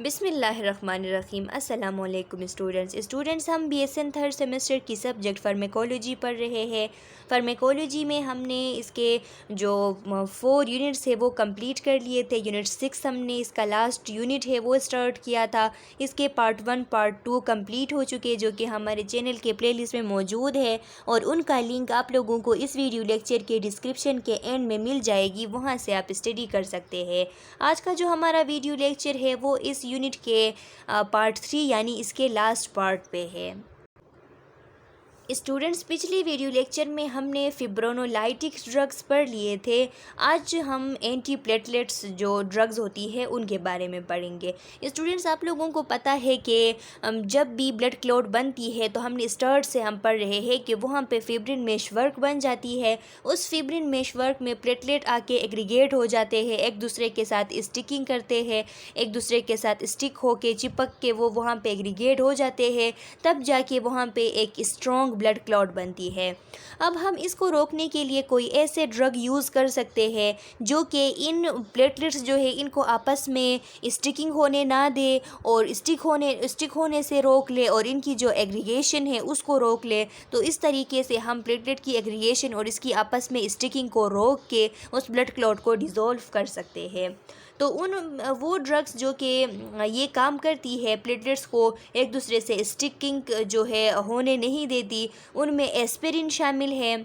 बिस्मिल्लाहिर्रहमानिर्रहीम। अस्सलामुअलैकुम स्टूडेंट्स, हम बीएसएन थर्ड सेमेस्टर की सब्जेक्ट फार्मेकोलॉजी पढ़ रहे हैं। फार्मेकोलॉजी में हमने इसके जो 4 यूनिट्स है वो कंप्लीट कर लिए थे। यूनिट 6 हमने इसका लास्ट यूनिट है वो स्टार्ट किया था। इसके पार्ट 1 पार्ट 2 कंप्लीट हो चुके जो कि हमारे चैनल के प्लेलिस्ट में मौजूद है और उनका लिंक आप लोगों को इस वीडियो लेक्चर के डिस्क्रिप्शन के एंड में मिल जाएगी, वहाँ से आप स्टडी कर सकते हैं। आज का जो हमारा वीडियो लेक्चर है वो इस यूनिट के पार्ट 3 यानी इसके लास्ट पार्ट पे है। स्टूडेंट्स, पिछले वीडियो लेक्चर में हमने फिब्रोनोलाइटिक ड्रग्स पढ़ लिए थे। आज हम एंटी प्लेटलेट्स जो ड्रग्स होती है उनके बारे में पढ़ेंगे। स्टूडेंट्स, आप लोगों को पता है कि जब भी ब्लड क्लॉट बनती है तो हमने स्टार्ट से हम पढ़ रहे हैं कि वहाँ पे फिब्रिन मेशवर्क बन जाती है। उस फिब्रिन मेशवर्क में प्लेटलेट आके एग्रीगेट हो जाते हैं, एक दूसरे के साथ स्टिकिंग करते हैं, एक दूसरे के साथ स्टिक होके चिपक के वो वहाँ पे एग्रीगेट हो जाते हैं, तब जाके वहाँ पे एक स्ट्रॉन्ग ब्लड क्लॉट बनती है। अब हम इसको रोकने के लिए कोई ऐसे ड्रग यूज़ कर सकते हैं जो कि इन प्लेटलेट्स जो है इनको आपस में स्टिकिंग होने ना दे और स्टिक होने से रोक ले और इनकी जो एग्रीगेशन है उसको रोक ले। तो इस तरीके से हम प्लेटलेट की एग्रीगेशन और इसकी आपस में स्टिकिंग को रोक के उस ब्लड क्लॉट को डिज़ोल्व कर सकते हैं। तो वो ड्रग्स जो कि ये काम करती है प्लेटलेट्स को एक दूसरे से स्टिकिंग जो है होने नहीं देती, उनमें एस्पिरिन शामिल है,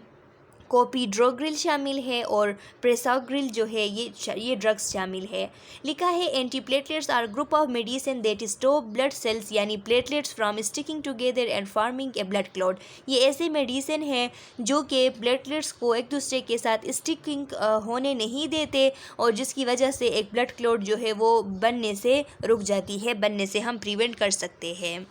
कोपीड्रोग्रिल शामिल है और प्रेसाग्रिल जो है ये ड्रग्स शामिल है। लिखा है antiplatelets are group of medicine that stop blood cells यानी platelets from sticking together and forming a blood clot. ये ऐसे मेडिसिन है जो कि प्लेटलेट्स को एक दूसरे के साथ स्टिकिंग होने नहीं देते और जिसकी वजह से एक ब्लड क्लॉट जो है वो बनने से रुक जाती है, बनने से हम प्रिवेंट कर सकते हैं।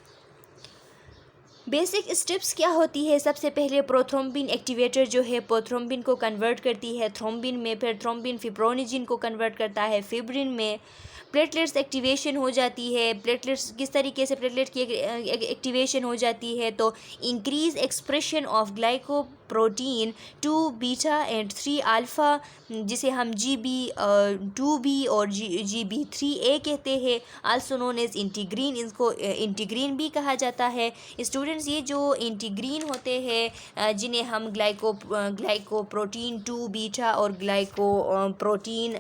बेसिक स्टेप्स क्या होती है? सबसे पहले प्रोथ्रोम्बिन एक्टिवेटर जो है प्रोथ्रोम्बिन को कन्वर्ट करती है थ्रोम्बिन में, फिर थ्रोम्बिन फिब्रोनिजिन को कन्वर्ट करता है फिब्रिन में। प्लेटलेट्स एक्टिवेशन हो जाती है। प्लेटलेट्स किस तरीके से प्लेटलेट की एक्टिवेशन हो जाती है? तो increase expression of glycoprotein 2 beta and 3 alpha जिसे हम GB2B और GB3A कहते हैं, आल्सो नोन एज इंटीग्रीन। इसको इंटीग्रीन भी कहा जाता है। स्टूडेंट्स, ये जो इंटीग्रीन होते हैं जिन्हें हम ग्लाइकोप्रोटीन 2 बीटा और ग्लाइकोप्रोटीन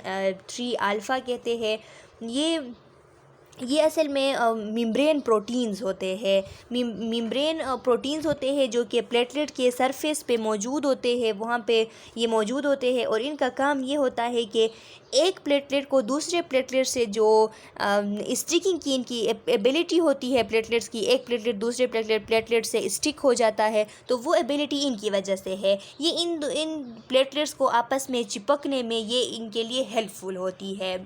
3 अल्फ़ा कहते हैं, ये असल में मेम्ब्रेन प्रोटीन्स होते हैं। मेम्ब्रेन प्रोटीन्स होते हैं जो कि प्लेटलेट के सरफेस पे मौजूद होते हैं, वहाँ पे ये मौजूद होते हैं और इनका काम ये होता है कि एक प्लेटलेट को दूसरे प्लेटलेट से जो स्टिकिंग की इनकी एबिलिटी होती है प्लेटलेट्स की, एक प्लेटलेट दूसरे प्लेटलेट से स्टिक हो जाता है, तो वो एबिलिटी इनकी वजह से है। ये इन प्लेटलेट्स को आपस में चिपकने में ये इनके लिए हेल्पफुल होती है।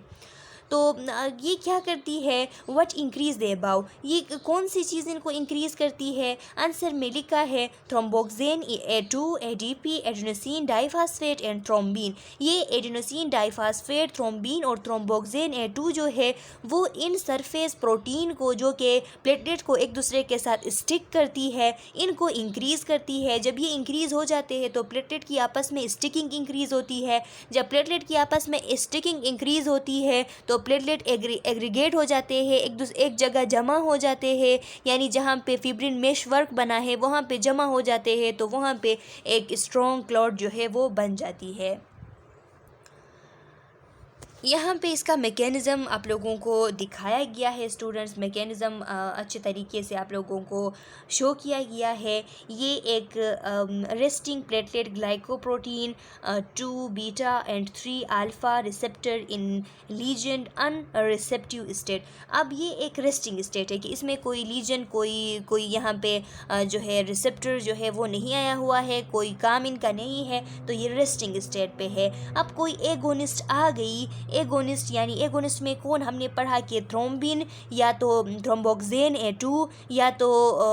तो ये क्या करती है? व्हाट इंक्रीज द अबाउ, ये कौन सी चीज़ इनको इंक्रीज़ करती है? आंसर में लिखा है thromboxane A2, ADP, adenosine diphosphate and thrombin. ये एडेनोसिन डाइफास्फेट, थ्रोम्बिन और थ्रोम्बोक्सेन A2 जो है वो इन सरफेस प्रोटीन को जो कि प्लेटलेट को एक दूसरे के साथ स्टिक करती है, इनको इंक्रीज़ करती है। जब ये इंक्रीज़ हो जाते हैं तो प्लेटलेट की आपस में स्टिकिंग इंक्रीज़ होती है। जब प्लेटलेट की आपस में स्टिकिंग इंक्रीज़ होती है तो प्लेटलेट एग्रीगेट हो जाते हैं, एक जगह जमा हो जाते हैं, यानी जहाँ पे फिब्रिन मेश वर्क बना है वहाँ पे जमा हो जाते हैं, तो वहाँ पे एक स्ट्रॉन्ग क्लॉट जो है वो बन जाती है। यहाँ पे इसका मैकेनिज़्म आप लोगों को दिखाया गया है। स्टूडेंट्स, मैकेनिज़्म अच्छे तरीके से आप लोगों को शो किया गया है। ये एक resting platelet glycoprotein 2 beta and 3 alpha receptor in लीजन अनरिसेप्टिव स्टेट। अब ये एक रेस्टिंग स्टेट है कि इसमें कोई लीजन कोई यहाँ पे जो है रिसेप्टर जो है वो नहीं आया हुआ है, कोई काम इनका नहीं है, तो ये रेस्टिंग स्टेट पे है। अब कोई एगोनिस्ट आ गई, एगोनिस्ट यानी एगोनिस्ट में कौन हमने पढ़ा कि थ्रोम्बिन या तो थ्रोम्बोक्सेन A2 या तो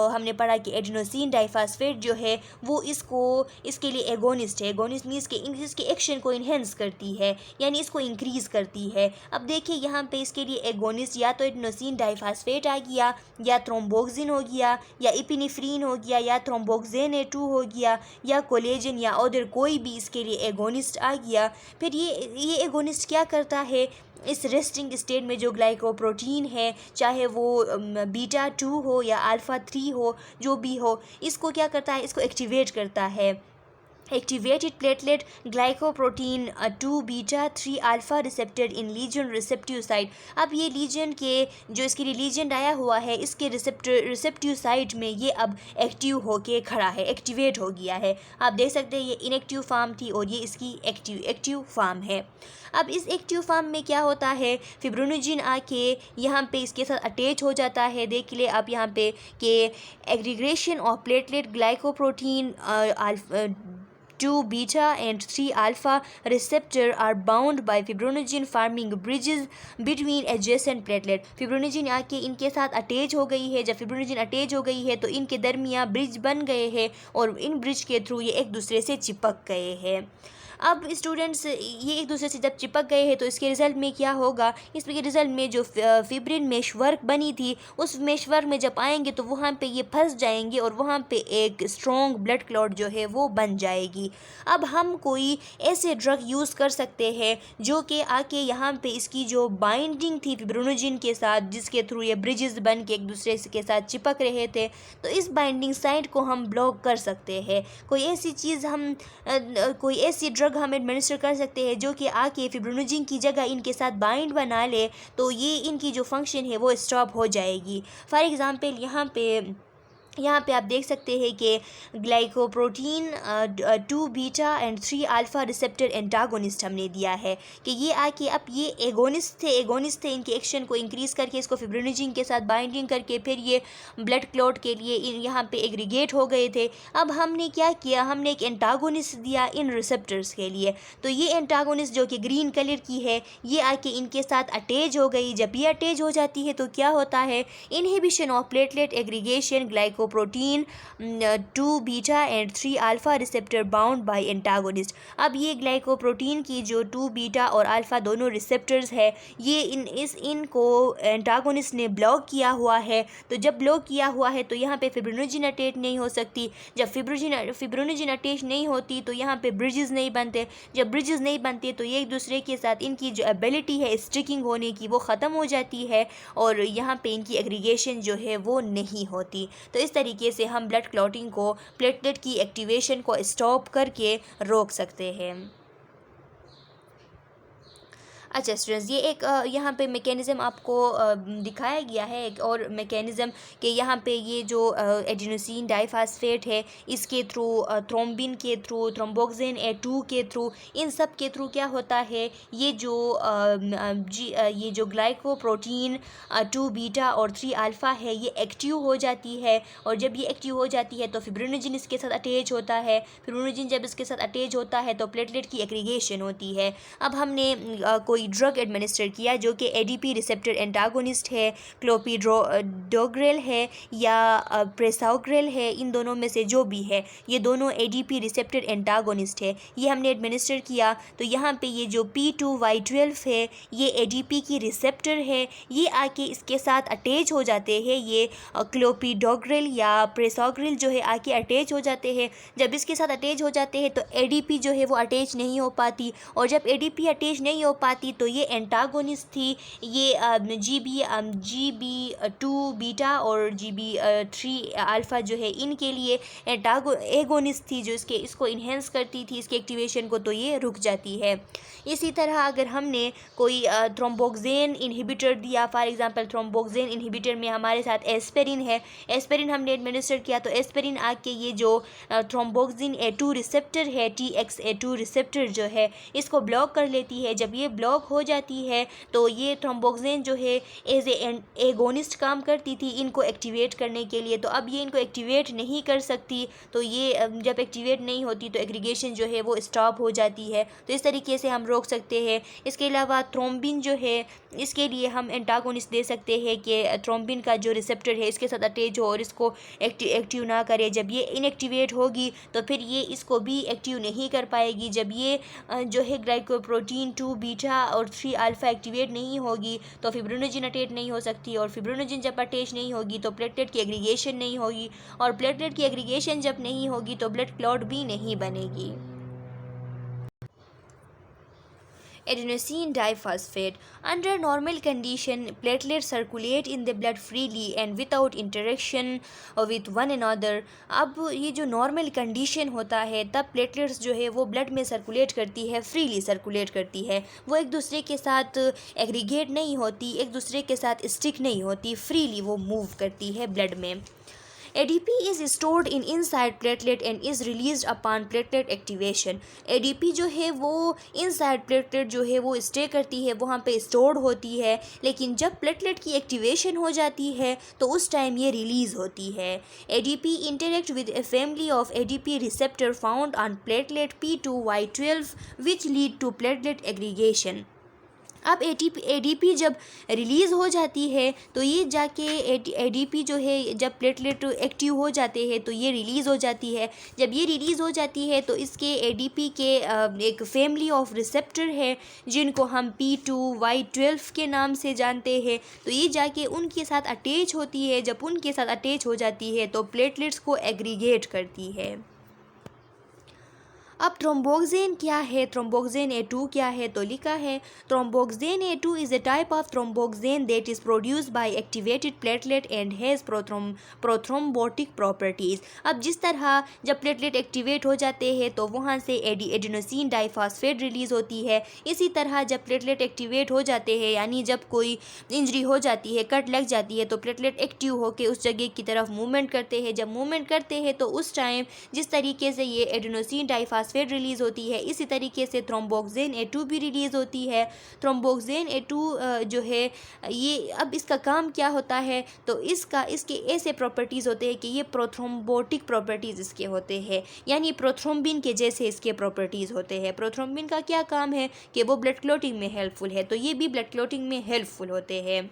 हमने पढ़ा कि एडेनोसिन डाइफास्फेट जो है वो इसके लिए एगोनिस्ट है। एगोनिस्ट मीन्स के इसके एक्शन को इन्हेंस करती है यानी इसको इंक्रीज़ करती है। अब देखिए यहाँ पे इसके लिए एगोनिस्ट या तो एडेनोसिन डाइफास्फेट आ गया, या थ्रोम्बोक्सिन हो गया, या इपिनेफ्रिन हो गया, या थ्रोम्बोक्सेन A2 हो गया, या कोलेजन या अदर कोई भी इसके लिए एगोनिस्ट आ गया। फिर ये एगोनिस्ट क्या करता होता है इस रेस्टिंग स्टेट में जो ग्लाइकोप्रोटीन है, चाहे वो बीटा 2 हो या अल्फ़ा 3 हो, जो भी हो, इसको क्या करता है, इसको एक्टिवेट करता है। Activated platelet glycoprotein 2 beta 3 alpha receptor in ligand receptive site. अब ये लीजन के जो इसकी लीजन आया हुआ है, इसके रिसेप्टिव साइट में ये अब एक्टिव होके खड़ा है, एक्टिवेट हो गया है। आप देख सकते हैं ये इनएक्टिव फॉर्म थी और ये इसकी एक्टिव फॉर्म है। अब इस एक्टिव फॉर्म में क्या होता है, फिब्रोनोजिन आके यहाँ पे इसके साथ अटैच हो जाता है। देख ले आप यहाँ पे कि aggregation of platelet glycoprotein 2 beta and 3 alpha receptor are bound by fibrinogen forming bridges between adjacent platelet। फिब्रोनोजिन आके इनके साथ अटैच हो गई है। जब फिब्रोनोजिन अटैच हो गई है तो इनके दरमियान ब्रिज बन गए हैं और इन ब्रिज के थ्रू ये एक दूसरे से चिपक गए हैं। अब स्टूडेंट्स ये एक दूसरे से जब चिपक गए हैं तो इसके रिज़ल्ट में क्या होगा, इसके रिज़ल्ट में जो फिब्रिन मेशवर्क बनी थी, उस मेशवर्क में जब आएंगे तो वहाँ पे ये फंस जाएंगे और वहाँ पे एक स्ट्रॉन्ग ब्लड क्लॉट जो है वो बन जाएगी। अब हम कोई ऐसे ड्रग यूज़ कर सकते हैं जो कि आके यहाँ पे इसकी जो बाइंडिंग थी फिब्रोनोजिन के साथ, जिसके थ्रू ये ब्रिजेस बन के एक दूसरे के साथ चिपक रहे थे, तो इस बाइंडिंग साइट को हम ब्लॉक कर सकते हैं। कोई ऐसी चीज़ कोई ऐसी ड्रग हम एडमिनिस्टर कर सकते हैं जो कि आके फिब्रोनोजिन की जगह इनके साथ बाइंड बना ले, तो ये इनकी जो फंक्शन है वो स्टॉप हो जाएगी। फॉर एग्ज़ाम्पल यहाँ पे आप देख सकते हैं कि glycoprotein 2 beta and 3 alpha receptor antagonist हमने दिया है कि ये आके अब ये एगोनिस्ट थे इनके एक्शन को इंक्रीज़ करके इसको फिब्रोनोजिन के साथ बाइंडिंग करके फिर ये ब्लड क्लॉट के लिए यहाँ पे एग्रीगेट हो गए थे। अब हमने क्या किया, हमने एक एंटागोनिस्ट दिया इन रिसेप्टर्स के लिए। तो ये एंटागोनिस्ट जो कि ग्रीन कलर की है, ये आके इनके साथ अटैच हो गई। जब ये अटैच हो जाती है तो क्या होता है, inhibition of platelet aggregation glycoprotein 2 beta and 3 alpha receptor bound by antagonist. अब ये ग्लाइकोप्रोटीन की जो 2 बीटा और अल्फ़ा दोनों रिसेप्टर्स है, ये इनको एंटागोनिस्ट ने ब्लॉक किया हुआ है। तो जब ब्लॉक किया हुआ है तो यहाँ पे फिब्रोनोजिन अटैच नहीं हो सकती। जब फिब्रोनोजिन अटैच नहीं होती तो यहाँ पे ब्रिजेस नहीं बनते। जब ब्रिजेस नहीं बनते तो ये एक दूसरे के साथ इनकी जो एबिलिटी है स्टिकिंग होने की वो ख़त्म हो जाती है और यहाँ पे इनकी एग्रीगेशन जो है वो नहीं होती। तो इस तरीके से हम ब्लड क्लॉटिंग को, प्लेटलेट की एक्टिवेशन को स्टॉप करके रोक सकते हैं। अच्छा स्टूडेंट्स, ये एक यहाँ पे मैकेनिज़्म आपको दिखाया गया है, एक और मैकेनिज़्म कि यहाँ पे ये जो एडिनोसिन डाइफास्फेट है, इसके थ्रू थ्रोम्बिन के थ्रू, थ्रोम्बोक्सिन A2 के थ्रू, इन सब के थ्रू क्या होता है, ये जो ग्लाइकोप्रोटीन 2 बीटा और 3 अल्फ़ा है, ये एक्टिव हो जाती है। और जब ये एक्टिव हो जाती है तो फिब्रोनोजिन इसके साथ अटैच होता है। फिब्रोनोजिन जब इसके साथ अटैच होता है तो प्लेटलेट की एग्रीगेशन होती है। अब हमने कोई ड्रग एडमिनिस्टर किया जो कि एडीपी रिसेप्टर एंटागोनिस्ट है, क्लोपिडोग्रेल है या प्रेसाउग्रेल है, इन दोनों में से जो भी है, ये दोनों एडीपी रिसेप्टर एंटागोनिस्ट है, ये हमने एडमिनिस्टर किया। तो यहाँ पे ये जो P2Y12 है, ये एडीपी की रिसेप्टर है, ये आके इसके साथ अटैच हो जाते हैं। ये क्लोपिडोग्रेल या प्रेसाउग्रेल जो है आके अटैच हो जाते हैं। जब इसके साथ अटैच हो जाते हैं तो एडीपी जो है वो अटैच नहीं हो पाती, और जब एडीपी अटैच नहीं हो पाती तो ये एंटागोनिस्ट थी। ये GB2 बीटा और GB3 अल्फ़ा जो है इनके लिए एगोनिस्ट थी, जो इसको इन्हेंस करती थी, इसके एक्टिवेशन को, तो ये रुक जाती है। इसी तरह अगर हमने कोई थ्रोम्बोक्सिन इनहिबिटर दिया, फॉर एग्जांपल थ्रोम्बोक्सिन इनहिबिटर में हमारे साथ एस्पिरिन है, एस्पिरिन हमने एडमिनिस्टर किया, तो एस्पिरिन आके ये जो थ्रोम्बोक्सिन A2 रिसेप्टर है, TXA2 रिसेप्टर जो है, इसको ब्लॉक कर लेती है। जब ये ब्लॉक हो जाती है तो ये थ्रोम्बोक्सिन जो है एज एगोनिस्ट काम करती थी इनको एक्टिवेट करने के लिए, तो अब ये इनको एक्टिवेट नहीं कर सकती। तो ये जब एक्टिवेट नहीं होती तो एग्रीगेशन जो है वो स्टॉप हो जाती है। तो इस तरीके से हम रोक सकते हैं। इसके अलावा थ्रोम्बिन जो है, इसके लिए हम एंटागोनिस्ट दे सकते हैं कि थ्रोम्बिन का जो रिसेप्टर है इसके साथ अटैच हो और इसको एक्टिव ना करे। जब ये इनएक्टिवेट होगी तो फिर ये इसको भी एक्टिव नहीं कर पाएगी। जब ये जो है ग्लाइकोप्रोटीन 2 बीटा और 3 अल्फ़ा एक्टिवेट नहीं होगी तो फिब्रोनोजिन अटैच नहीं हो सकती, और फिब्रोनोजिन जब अटैच नहीं होगी तो प्लेटलेट की एग्रीगेशन नहीं होगी, और प्लेटलेट की एग्रीगेशन जब नहीं होगी तो ब्लड क्लॉट भी नहीं बनेगी। adenosine diphosphate. Under normal condition, platelets circulate in the blood freely and without interaction with one another. अब ये जो नॉर्मल कंडीशन होता है तब प्लेटलेट्स जो है वो ब्लड में सर्कुलेट करती है, फ्रीली सर्कुलेट करती है, वो एक दूसरे के साथ एग्रीगेट नहीं होती, एक दूसरे के साथ स्टिक नहीं होती, फ्रीली वो मूव करती है ब्लड में। ADP is stored in inside platelet and is released upon platelet activation. ADP जो है वो inside platelet जो है वो स्टे करती है, वहाँ पे स्टोर्ड होती है, लेकिन जब प्लेटलेट की एक्टिवेशन हो जाती है तो उस टाइम ये रिलीज़ होती है। ADP interact with a family of ADP receptor found on platelet P2Y12 which lead to platelet aggregation. अब ADP जब रिलीज़ हो जाती है तो ये जाके ADP जो है जब प्लेटलेट एक्टिव हो जाते हैं तो ये रिलीज़ हो जाती है। जब ये रिलीज़ हो जाती है तो इसके ADP के एक फैमिली ऑफ रिसेप्टर है जिनको हम P2Y12 के नाम से जानते हैं, तो ये जाके उनके साथ अटैच होती है। जब उनके साथ अटैच हो जाती है तो प्लेटलेट्स को एग्रीगेट करती है। अब थ्रोम्बोक्सेन क्या है, थ्रोम्बोक्सेन A2 क्या है, तो लिखा है thromboxane A2 is a type of thromboxane that is produce by activated platelet and has prothrombotic properties. अब जिस तरह जब प्लेटलेट एक्टिवेट हो जाते हैं तो वहाँ से एडिनोसिन डाइफॉस्फेट रिलीज़ होती है, इसी तरह जब प्लेटलेट एक्टिवेट हो जाते हैं यानी जब कोई इंजरी हो जाती है, कट लग जाती है, तो प्लेटलेट एक्टिव होकर उस जगह की तरफ मूवमेंट करते हैं। जब मूवमेंट करते हैं तो उस टाइम जिस तरीके से ये एडिनोसिन डाइफॉस्फेट रिलीज़ होती है, इसी तरीके से थ्रोम्बोक्सेन A2 भी रिलीज़ होती है। थ्रोम्बोक्सेन A2 जो है ये अब इसका काम क्या होता है, तो इसके ऐसे प्रॉपर्टीज़ होते हैं कि ये प्रोथ्रोम्बोटिक प्रॉपर्टीज़ इसके होते हैं, यानी प्रोथ्रोम्बिन के जैसे इसके प्रॉपर्टीज़ होते हैं। प्रोथ्रोम्बिन का क्या काम है कि वो ब्लड क्लॉटिंग में हेल्पफुल है, तो ये भी ब्लड क्लॉटिंग में हेल्पफुल होते हैं।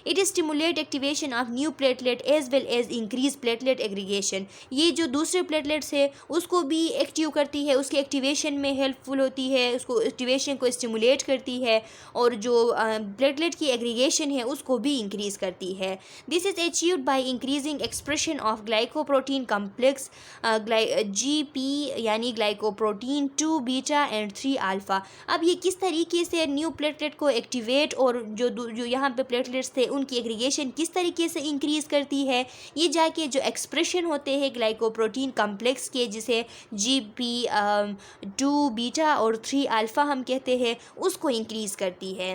It stimulate activation of new platelet as well as increase platelet aggregation. ये जो दूसरे प्लेटलेट्स है उसको भी एक्टिव करती है, उसके एक्टिवेशन में हेल्पफुल होती है, उसको एक्टिवेशन को स्टिमुलेट करती है और जो प्लेटलेट की एग्रीगेशन है उसको भी इंक्रीज़ करती है। This is achieved by increasing expression of glycoprotein complex GP यानी ग्लाइकोप्रोटीन 2 बीटा एंड 3 अल्फ़ा। अब ये किस तरीके से न्यू प्लेटलेट को एक्टिवेट और जो यहाँ पे प्लेटलेट्स थे उनकी एग्रीगेशन किस तरीके से इंक्रीज़ करती है, ये जाके जो एक्सप्रेशन होते हैं ग्लाइकोप्रोटीन कम्प्लेक्स के जिसे GP 2 बीटा और 3 अल्फ़ा हम कहते हैं, उसको इंक्रीज़ करती है।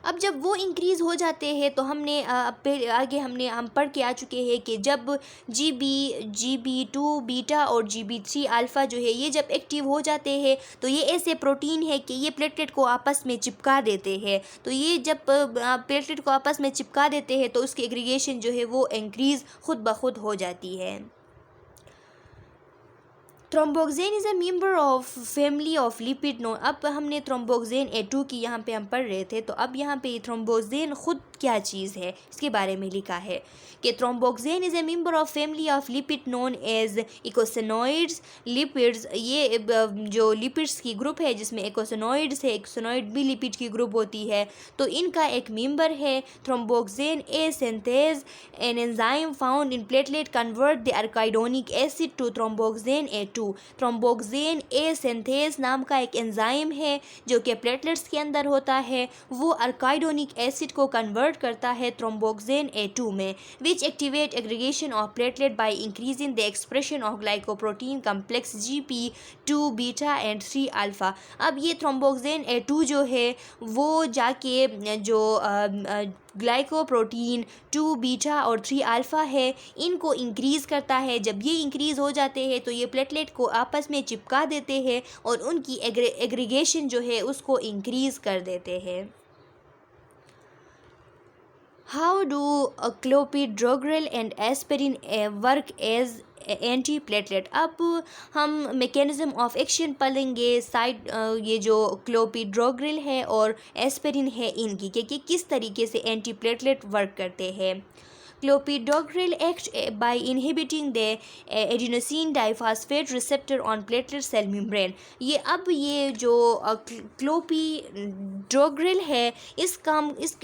अब जब वो इंक्रीज़ हो जाते हैं तो हमने आगे हम पढ़ के आ चुके हैं कि जब GB2 बीटा और GB3 अल्फ़ा जो है ये जब एक्टिव हो जाते हैं तो ये ऐसे प्रोटीन है कि ये प्लेटलेट को आपस में चिपका देते हैं। तो ये जब प्लेटलेट को आपस में चिपका देते हैं तो उसकी एग्रीगेशन जो है वो इंक्रीज़ खुद ब खुद हो जाती है। Thromboxane is a member of family of lipid no. अब हमने थ्रोम्बोक्सेन A2 की यहाँ पे हम पढ़ रहे थे, तो अब यहाँ पे थ्रोम्बोक्सेन खुद क्या चीज़ है इसके बारे में लिखा है कि thromboxane is a member of family of lipid known as eicosanoids lipids. ये जो लिपिड्स की ग्रुप है जिसमें इकोसेनॉइड्स है, इकोसेनॉइड भी लिपिड की ग्रुप होती है, तो इनका एक मेंबर है thromboxane A synthase an enzyme found in platelet convert the arachidonic acid to thromboxane A2। Thromboxane A synthase नाम का एक एंजाइम है जो कि प्लेटलेट्स के अंदर होता है, वो अर्काइडोनिक एसिड को कन्वर्ट करता है थ्रोम्बोक्सेन A2 में, which activate aggregation of platelet by increasing the expression of glycoprotein complex GP2 beta and 3 alpha. अब ये थ्रोम्बोक्सेन A2 जो है वो जाके जो ग्लाइकोप्रोटीन 2 बीटा और 3 अल्फ़ा है इनको इंक्रीज़ करता है। जब ये इंक्रीज़ हो जाते हैं तो ये प्लेटलेट को आपस में चिपका देते हैं और उनकी एग्रीगेशन जो है उसको इंक्रीज़ कर देते हैं। How do clopidogrel and aspirin work as anti platelet. अब हम मैकेनिज़्म ऑफ एक्शन पढ़ेंगे साइड ये जो क्लोपिड्रोग्रिल है और एस्पिरिन है इनकी कि किस तरीके से एंटी प्लेटलेट वर्क करते हैं। Clopidogrel acts by inhibiting the adenosine diphosphate receptor on platelet cell membrane. ये जो क्लोपीडोग्रिल है, इस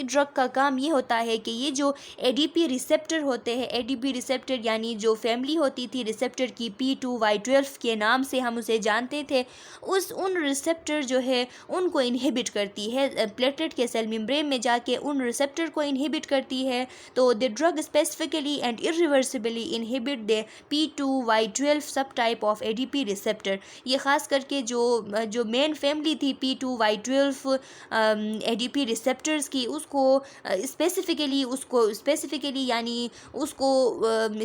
ड्रग का काम ये होता है कि ये जो एडीपी रिसेप्टर होते हैं, एडीपी रिसेप्टर यानी जो फैमिली होती थी रिसेप्टर की P2Y12 के नाम से हम उसे जानते थे, उन रिसेप्टर जो है उनको इनहिबिट करती है, प्लेटलेट के सेल मेम्ब्रेन में जाके उन रिसेप्टर को इनहिबिट करती है। तो the drug specifically and irreversibly inhibit the P2Y12 सब टाइप ऑफ एडीपी रिसेप्टर। ये ख़ास करके जो मेन फैमिली थी P2Y12 एडीपी रिसेप्टर्स की, उसको स्पेसिफिकली यानी उसको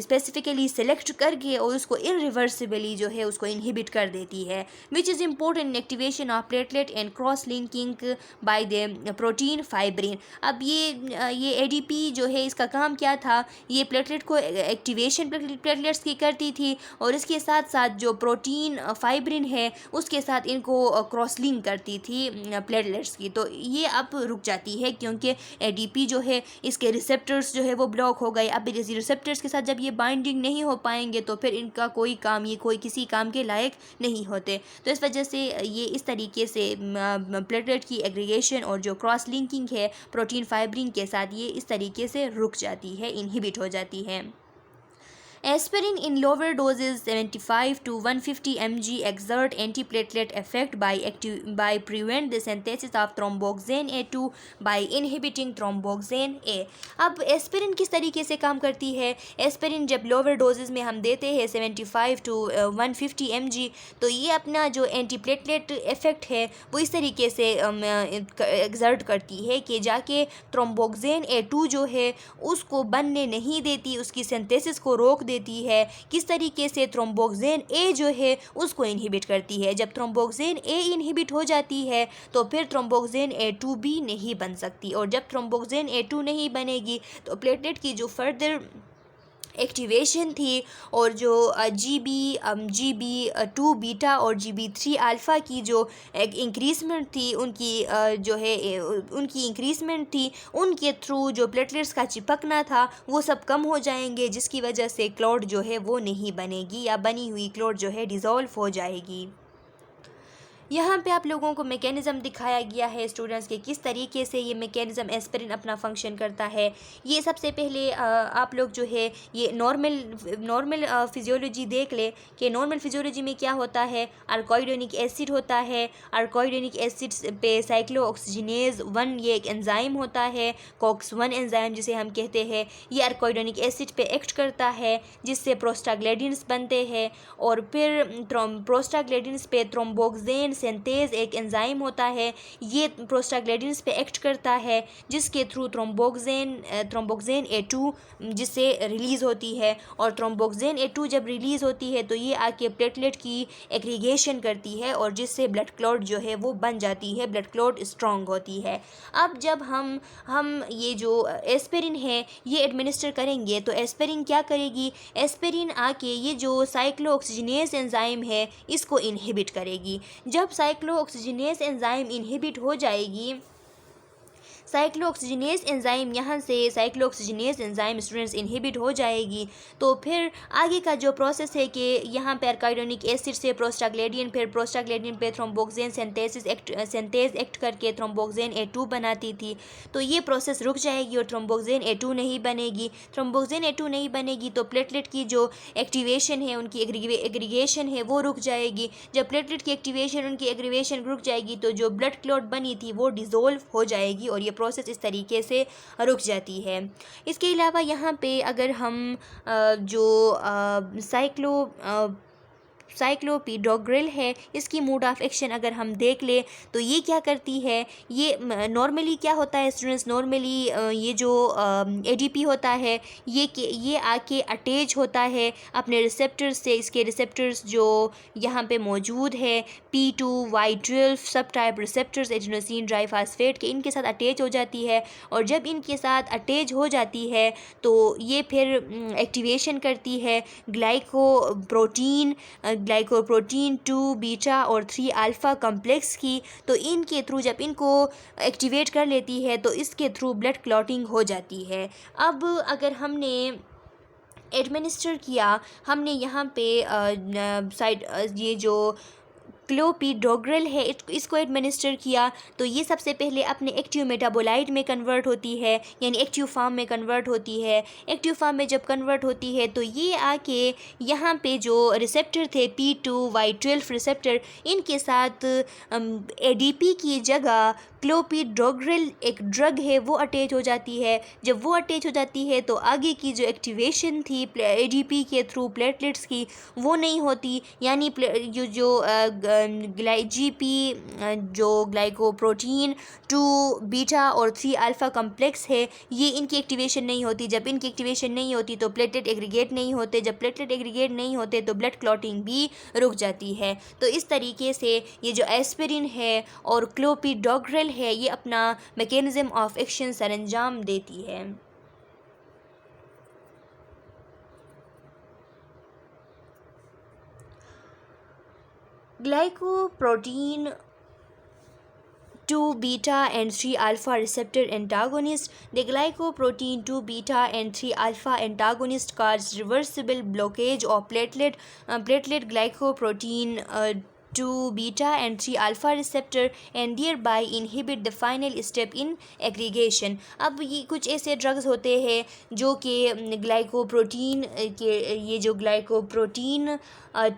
स्पेसिफिकली सेलेक्ट करके और उसको इरिवर्सिबली जो है उसको इनहिबिट कर देती है, which is important in activation of platelet and cross linking by the protein fibrin. अब ये एडीपी जो है इसका काम क्या था, ये प्लेटलेट को एक्टिवेशन प्लेटलेट्स की करती थी और इसके साथ साथ जो प्रोटीन फाइब्रिन है उसके साथ इनको क्रॉस लिंक करती थी प्लेटलेट्स की। तो ये अब रुक जाती है क्योंकि एडीपी जो है इसके रिसेप्टर्स जो है वो ब्लॉक हो गए। अब इस रिसेप्टर्स के साथ जब ये बाइंडिंग नहीं हो पाएंगे तो फिर इनका कोई काम, ये कोई किसी काम के लायक नहीं होते। तो इस वजह से ये इस तरीके से प्लेटलेट की एग्रीगेशन और जो क्रॉस लिंकिंग है प्रोटीन फाइब्रिन के साथ, ये इस तरीके से रुक जाती है, इनहिबिट हो जाती है। Aspirin in lower doses 75 to 150 mg exert antiplatelet effect by prevent the synthesis of thromboxane A2 by inhibiting thromboxane A। अब एस्पिरिन किस तरीके से काम करती है? एस्पिरिन जब लोअर डोजेज में हम देते हैं 75 to 150 mg, तो ये अपना जो एंटीप्लेटलेट इफेक्ट है वो इस तरीके से एक्सर्ट करती है कि जाके थ्रोम्बोक्सेन A2 जो है उसको बनने नहीं देती, उसकी सिंथेसिस को रोक देती है। किस तरीके से? थ्रोम्बोक्सेन ए जो है उसको इनहिबिट करती है। जब थ्रोम्बोक्सेन ए इनहिबिट हो जाती है तो फिर थ्रोम्बोक्सेन A2 भी नहीं बन सकती, और जब थ्रोम्बोक्सेन A2 नहीं बनेगी तो प्लेटलेट की जो फर्दर एक्टिवेशन थी और जो GB2 बीटा और GB3 अल्फ़ा की जो इंक्रीजमेंट थी, उनकी जो है उनकी इंक्रीजमेंट थी, उनके थ्रू जो प्लेटलेट्स का चिपकना था वो सब कम हो जाएंगे, जिसकी वजह से क्लॉट जो है वो नहीं बनेगी या बनी हुई क्लॉट जो है डिज़ोल्व हो जाएगी। यहाँ पे आप लोगों को मैकेनिज़्म दिखाया गया है स्टूडेंट्स के, किस तरीके से ये मैकेनिज़्म एस्पिरिन अपना फंक्शन करता है। ये सबसे पहले आप लोग जो है ये नॉर्मल फिजियोलॉजी देख ले कि नॉर्मल फिजियोलॉजी में क्या होता है। आर्कोइडोनिक एसिड होता है, आर्कोइडोनिक एसिड पे साइक्लोऑक्सीजिनेज 1 ये एक एंजाइम होता है, COX-1 एंजाइम जिसे हम कहते हैं। ये आर्कोइडोनिक एसिड पे एक्ट करता है जिससे प्रोस्टाग्लैंडिन्स बनते हैं, और फिर प्रोस्टाग्लैंडिन्स पे थ्रोम्बोक्सेन सिंथेज एक एंजाइम होता है, ये प्रोस्टाग्लैंडिन्स पे एक्ट करता है जिसके थ्रू थ्रोम्बोक्सेन A2 जिससे रिलीज़ होती है, और थ्रोम्बोक्सेन A2 जब रिलीज़ होती है तो ये आके प्लेटलेट की एग्रीगेशन करती है और जिससे ब्लड क्लॉट जो है वो बन जाती है, ब्लड क्लॉट स्ट्रॉन्ग होती है। अब जब हम ये जो एस्पिरिन है ये एडमिनिस्टर करेंगे तो एस्पिरिन क्या करेगी? एस्पिरिन आके ये जो साइक्लोऑक्सीजिनेज एंजाइम है इसको इनहिबिट करेगी। जब साइक्लोऑक्सीजिनेज एंजाइम इनहिबिट हो जाएगी, साइक्लोऑक्सीजिनेज एंजाइम यहाँ से साइक्लोऑक्सीजिनेज एंजाइम स्टूडेंट्स इनहिबिट हो जाएगी, तो फिर आगे का जो प्रोसेस है कि यहाँ पे आर्कोइडोनिक एसिड से प्रोस्टाग्लैंडिन, फिर प्रोस्टाग्लैंडिन पे थ्रोम्बोक्सेन सिंथेज एक्ट करके थ्रोम्बोक्सेन A2 बनाती थी, तो ये प्रोसेस रुक जाएगी और थ्रोम्बोक्सेन A2 नहीं बनेगी। थ्रोम्बोक्सेन A2 नहीं बनेगी तो प्लेटलेट की जो एक्टिवेशन है, उनकी एग्रीगेशन है वो रुक जाएगी। जब प्लेटलेट की एक्टिवेशन, उनकी एग्रीगेशन रुक जाएगी तो जो ब्लड क्लॉट बनी थी वो डिज़ोल्व हो जाएगी और ये प्रोसेस इस तरीके से रुक जाती है। इसके अलावा यहाँ पे अगर हम जो साइक्लोपीडोग्रिल है इसकी मोड ऑफ एक्शन अगर हम देख ले तो ये क्या करती है, ये नॉर्मली क्या होता है स्टूडेंट्स, नॉर्मली ये जो एडीपी होता है ये आके अटैच होता है अपने रिसेप्टर्स से। इसके रिसेप्टर्स जो यहाँ पे मौजूद है P2Y12 सब टाइप रिसेप्टर्स एडिनोसिन ट्राइफॉस्फेट के, इनके साथ अटैच हो जाती है, और जब इनके साथ अटैच हो जाती है तो ये फिर एक्टिवेशन करती है ग्लाइकोप्रोटीन 2 बीटा और 3 अल्फ़ा कम्प्लेक्स की, तो इनके थ्रू जब इनको एक्टिवेट कर लेती है तो इसके थ्रू ब्लड क्लॉटिंग हो जाती है। अब अगर हमने एडमिनिस्टर किया, हमने यहाँ पे साइड ये जो क्लोपिडोग्रेल है इसको एडमिनिस्टर किया, तो ये सबसे पहले अपने एक्टिव मेटाबोलाइट में कन्वर्ट होती है, यानी एक्टिव फॉर्म में कन्वर्ट होती है। एक्टिव फॉर्म में जब कन्वर्ट होती है तो ये आके यहाँ पे जो रिसेप्टर थे P2Y12 रिसेप्टर, इनके साथ ADP की जगह क्लोपिडोग्रेल एक ड्रग है वो अटैच हो जाती है। जब वो अटैच हो जाती है तो आगे की जो एक्टिवेशन थी ADP के थ्रू प्लेटलेट्स की वो नहीं होती, यानी जो GP जो ग्लाइकोप्रोटीन 2 बीटा और 3 अल्फ़ा कम्प्लेक्स है, ये इनकी एक्टिवेशन नहीं होती। जब इनकी एक्टिवेशन नहीं होती तो प्लेटलेट एग्रीगेट नहीं होते। जब प्लेटलेट एग्रीगेट नहीं होते तो ब्लड क्लॉटिंग भी रुक जाती है। तो इस तरीके से ये जो एस्पिरिन है और क्लोपिडोग्रेल है ये अपना मैकेनिज़्म ऑफ एक्शन सरंजाम देती है। Glycoprotein 2 beta and 3 alpha receptor antagonist. The glycoprotein 2 beta and 3 alpha antagonist cause reversible blockage of platelet glycoprotein 2 beta and 3 alpha receptor and thereby inhibit the final step in aggregation. अब ये कुछ ऐसे drugs होते हैं जो कि glycoprotein के ये जो ग्लाइकोप्रोटीन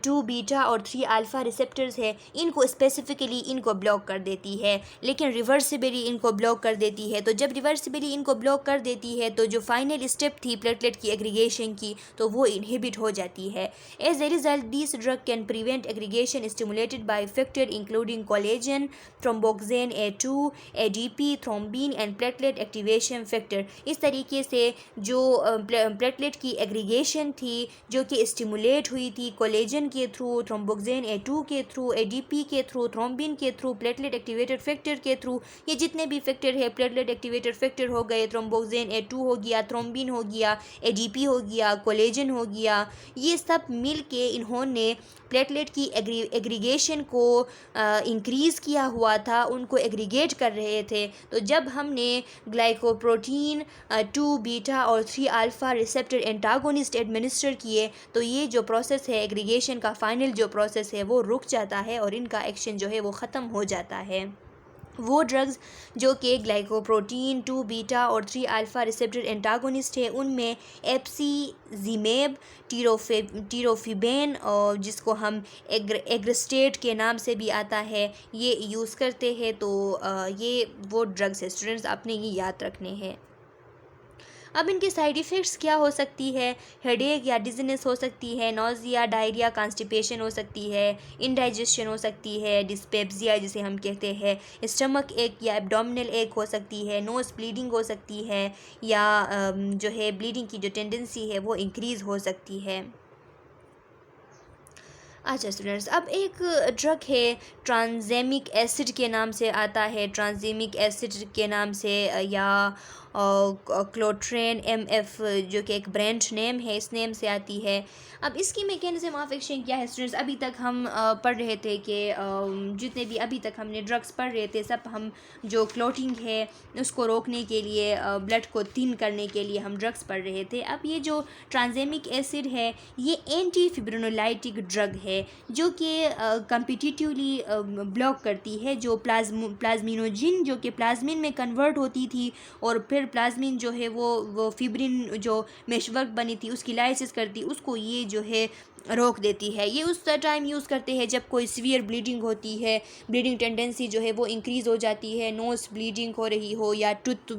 2 बीटा और 3 अल्फ़ा रिसेप्टर्स है इनको स्पेसिफिकली इनको ब्लॉक कर देती है, लेकिन रिवर्सिबली इनको ब्लॉक कर देती है। तो जब रिवर्सिबली इनको ब्लॉक कर देती है तो जो फाइनल स्टेप थी प्लेटलेट की एग्रीगेशन की तो वो इनहिबिट हो जाती है। As a result this drug can prevent aggregation stimulated by factor including collagen, thromboxane A2, ADP, thrombin and platelet activation factor. इस तरीके से जो प्लेटलेट की एग्रीगेशन थी जो कि स्टिमुलेट हुई थी कोलेजन के थ्रू, थ्रोम्बोक्सिन A2 के थ्रू, ADP के थ्रू, थ्रोम्बिन के थ्रू, प्लेटलेट एक्टिवेटर फैक्टर के थ्रू, ये जितने भी फैक्टर है प्लेटलेट एक्टिवेटर फैक्टर हो गए, थ्रोम्बोक्सिन A2 हो गया, थ्रोम्बिन हो गया, ADP हो गया, कोलेजन हो गया, ये सब मिल के इन्होंने प्लेटलेट की एग्रीगेशन को इंक्रीज़ किया हुआ था, उनको एग्रीगेट कर रहे थे। तो जब हमने ग्लाइकोप्रोटीन 2 बीटा और 3 अल्फ़ा रिसेप्टर एंटागोनिस्ट एडमिनिस्टर किए तो ये जो प्रोसेस है एग्रीगेशन का फाइनल जो प्रोसेस है वो रुक जाता है और इनका एक्शन जो है वो ख़त्म हो जाता है। वो ड्रग्स जो कि ग्लाइकोप्रोटीन 2 बीटा और 3 अल्फ़ा रिसेप्टर एंटागोनिस्ट है उनमें एप्सिजिमेब, टिरोफिबेन और जिसको हम एग्रेस्टेट के नाम से भी आता है ये यूज़ करते हैं। तो ये वो ड्रग्स है स्टूडेंट्स, आपने ये याद रखने हैं। अब इनके साइड इफ़ेक्ट्स क्या हो सकती है? हेडेक या डिज़नेस हो सकती है, नोज़िया, डायरिया, कॉन्स्टिपेशन हो सकती है, इंडाइजेशन हो सकती है, डिस्पेप्सिया जिसे हम कहते हैं, स्टमक एक या एब्डोमिनल एक हो सकती है, नोज़ ब्लीडिंग हो सकती है या जो है ब्लीडिंग की जो टेंडेंसी है वो इंक्रीज़ हो सकती है। अच्छा स्टूडेंट्स, अब एक ड्रग है ट्रांजेमिक एसिड के नाम से आता है, ट्रांजेमिक एसिड के नाम से या क्लोट्रेन MF जो कि एक ब्रांड नेम है इस नेम से आती है। अब इसकी मैकेनिज़्म ऑफ एक्शन क्या है स्टूडेंट्स? अभी तक हम पढ़ रहे थे कि जितने भी अभी तक हमने ड्रग्स पढ़ रहे थे सब हम जो क्लोटिंग है उसको रोकने के लिए ब्लड को थिन करने के लिए हम ड्रग्स पढ़ रहे थे। अब ये जो ट्रांजेमिक एसिड है ये एंटी फिब्रिनोलाइटिक ड्रग है जो कि कम्पिटिटिवली ब्लॉक करती है जो प्लाज्मिनोजिन जो कि प्लाज्मिन में कन्वर्ट होती थी और फिर प्लाज्मिन जो है वो फिब्रिन जो मेशवर्क बनी थी उसकी लाइसिस करती, उसको ये जो है रोक देती है। ये उस टाइम यूज़ करते हैं जब कोई सीवियर ब्लीडिंग होती है, ब्लीडिंग टेंडेंसी जो है वो इंक्रीज़ हो जाती है, नोज़ ब्लीडिंग हो रही हो या टूथ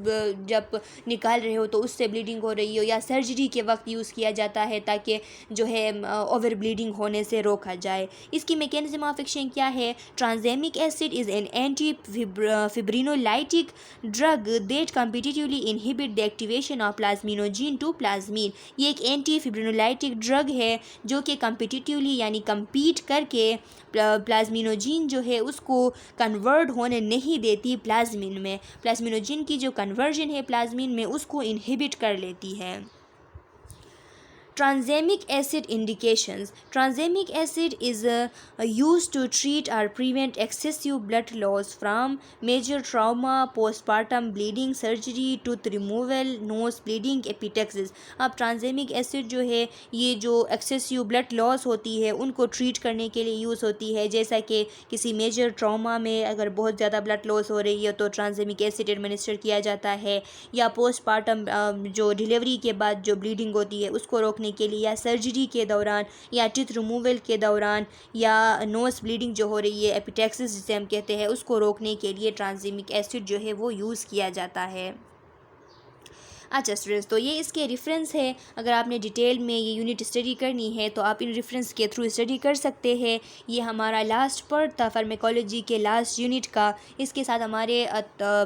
जब निकाल रहे हो तो उससे ब्लीडिंग हो रही हो या सर्जरी के वक्त यूज़ किया जाता है ताकि जो है ओवर ब्लीडिंग होने से रोका जाए। इसकी मैकेनिज़्म ऑफ एक्शन क्या है? Tranexamic acid is an anti fibrinolytic drug that competitively inhibit the activation of plasminogen to plasmin. ये एक एंटी फिब्रिनोलाइटिक ड्रग है जो कि कम्पिटिटिवली यानी कम्पीट करके प्लाज्मिनोजिन जो है उसको कन्वर्ट होने नहीं देती प्लाज्मिन में, प्लाज्मिनोजिन की जो कन्वर्जन है प्लाज्मिन में उसको इनहिबिट कर लेती है। Tranexamic acid indications. Tranexamic acid is used to treat or prevent excessive blood loss from major trauma, postpartum bleeding, surgery, tooth removal, nose bleeding, epistaxis. अब ट्रांजेमिक एसिड जो है ये जो एक्सेसिव ब्लड लॉस होती है उनको ट्रीट करने के लिए यूज़ होती है, जैसा कि किसी मेजर ट्रॉमा में अगर बहुत ज़्यादा ब्लड लॉस हो रही है तो ट्रांजेमिक एसिड एडमिनिस्टर किया जाता है, या पोस्टपार्टम जो डिलीवरी के बाद जो ब्लीडिंग होती है उसको रोकने के लिए, या सर्जरी के दौरान, या टीथ रिमूवल के दौरान, या नोज़ ब्लीडिंग जो हो रही है एपिटेक्सिस जिसे हम कहते हैं उसको रोकने के लिए ट्रांजेमिक एसिड जो है वो यूज़ किया जाता है। अच्छा स्टूडेंट्स, तो ये इसके रेफरेंस है। अगर आपने डिटेल में ये यूनिट स्टडी करनी है तो आप इन रेफरेंस के थ्रू स्टडी कर सकते हैं। ये हमारा लास्ट पार्ट था फार्मेकोलॉजी के लास्ट यूनिट का। इसके साथ हमारे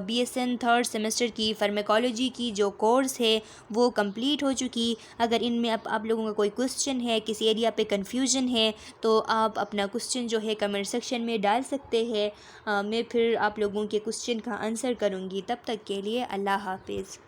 BSN थर्ड सेमेस्टर की फार्मेकोलॉजी की जो कोर्स है वो कंप्लीट हो चुकी। अगर इनमें आप लोगों का कोई क्वेश्चन है, किसी एरिया पे कन्फ्यूजन है, तो आप अपना क्वेश्चन जो है कमेंट सेक्शन में डाल सकते हैं। मैं फिर आप लोगों के क्वेश्चन का आंसर करूँगी। तब तक के लिए अल्लाह हाफिज़।